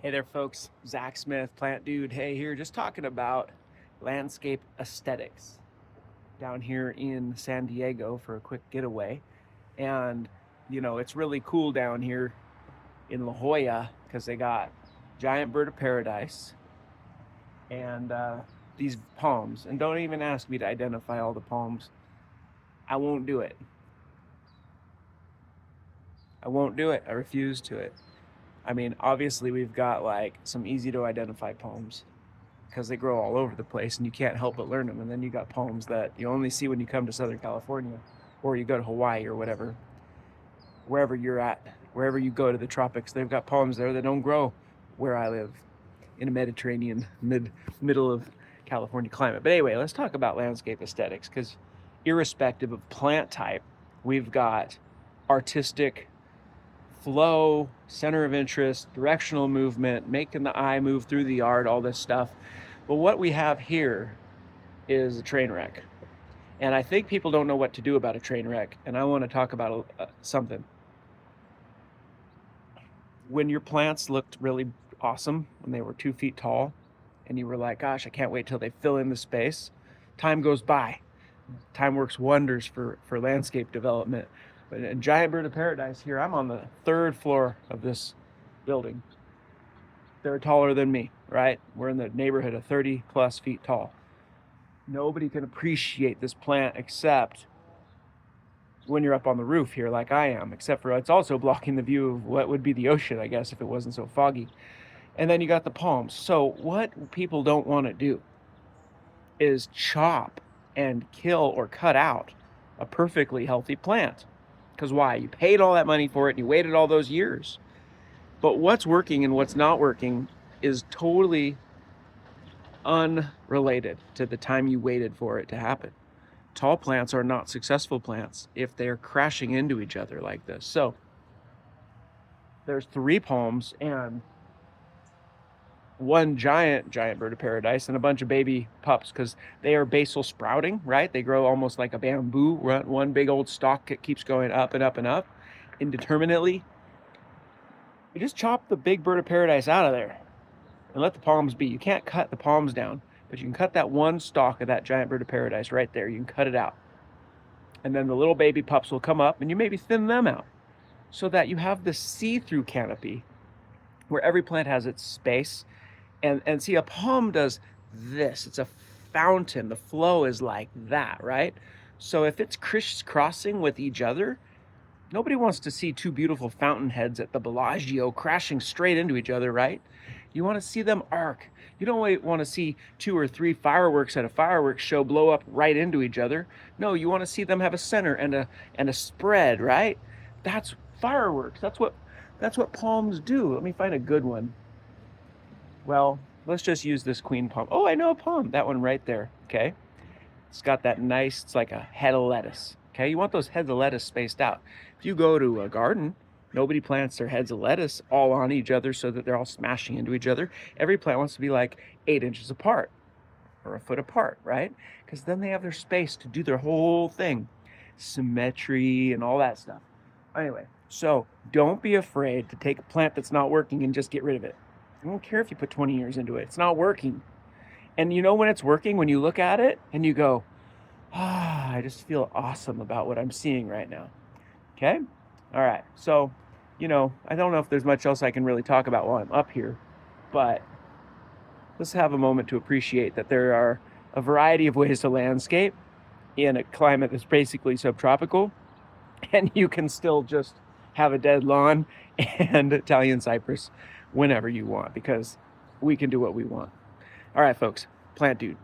Hey there, folks. Zach Smith, Plant Dude. Hey, here, just talking about landscape aesthetics down here in San Diego for a quick getaway. And, it's really cool down here in La Jolla because they got giant bird of paradise and these palms. And don't even ask me to identify all the palms. I won't do it. I won't do it. I refuse to it. I mean, obviously, we've got like some easy to identify palms because they grow all over the place and you can't help but learn them. And then you got palms that you only see when you come to Southern California or you go to Hawaii or whatever, wherever you're at, wherever you go to the tropics, they've got palms there that don't grow where I live in a Mediterranean middle of California climate. But anyway, let's talk about landscape aesthetics because irrespective of plant type, we've got artistic flow, center of interest, directional movement, making the eye move through the art, all this stuff. But what we have here is a train wreck. And I think people don't know what to do about a train wreck. And I want to talk about something. When your plants looked really awesome, when they were 2 feet tall, and you were like, gosh, I can't wait till they fill in the space, time goes by. Time works wonders for landscape development. But in giant bird of paradise here, I'm on the 3rd floor of this building. They're taller than me, right? We're in the neighborhood of 30 plus feet tall. Nobody can appreciate this plant except when you're up on the roof here like I am, except for it's also blocking the view of what would be the ocean, I guess, if it wasn't so foggy. And then you got the palms. So what people don't want to do is chop and kill or cut out a perfectly healthy plant. Because why? You paid all that money for it and you waited all those years. But what's working and what's not working is totally unrelated to the time you waited for it to happen. Tall plants are not successful plants if they're crashing into each other like this. So there's 3 palms and one giant bird of paradise and a bunch of baby pups because they are basal sprouting, right? They grow almost like a bamboo, one big old stalk that keeps going up and up and up indeterminately. You just chop the big bird of paradise out of there and let the palms be. You can't cut the palms down, but you can cut that one stalk of that giant bird of paradise right there. You can cut it out. And then the little baby pups will come up and you maybe thin them out so that you have this see-through canopy where every plant has its space. And see, a palm does this. It's a fountain. The flow is like that, right? So if it's crisscrossing with each other, nobody wants to see 2 beautiful fountain heads at the Bellagio crashing straight into each other, right? You want to see them arc. You don't want to see 2 or 3 fireworks at a fireworks show blow up right into each other. No, you want to see them have a center and a spread, right? That's fireworks. That's what palms do. Let me find a good one. Well, let's just use this queen palm. Oh, I know a palm. That one right there, okay? It's got that nice, it's like a head of lettuce, okay? You want those heads of lettuce spaced out. If you go to a garden, nobody plants their heads of lettuce all on each other so that they're all smashing into each other. Every plant wants to be like 8 inches apart or a foot apart, right? Because then they have their space to do their whole thing. Symmetry and all that stuff. Anyway, so don't be afraid to take a plant that's not working and just get rid of it. I don't care if you put 20 years into it. It's not working. And you know when it's working? When you look at it and you go, I just feel awesome about what I'm seeing right now. Okay? All right. So, I don't know if there's much else I can really talk about while I'm up here, but let's have a moment to appreciate that there are a variety of ways to landscape in a climate that's basically subtropical, and you can still just have a dead lawn and Italian cypress whenever you want because we can do what we want. All right, folks, Plant Dude.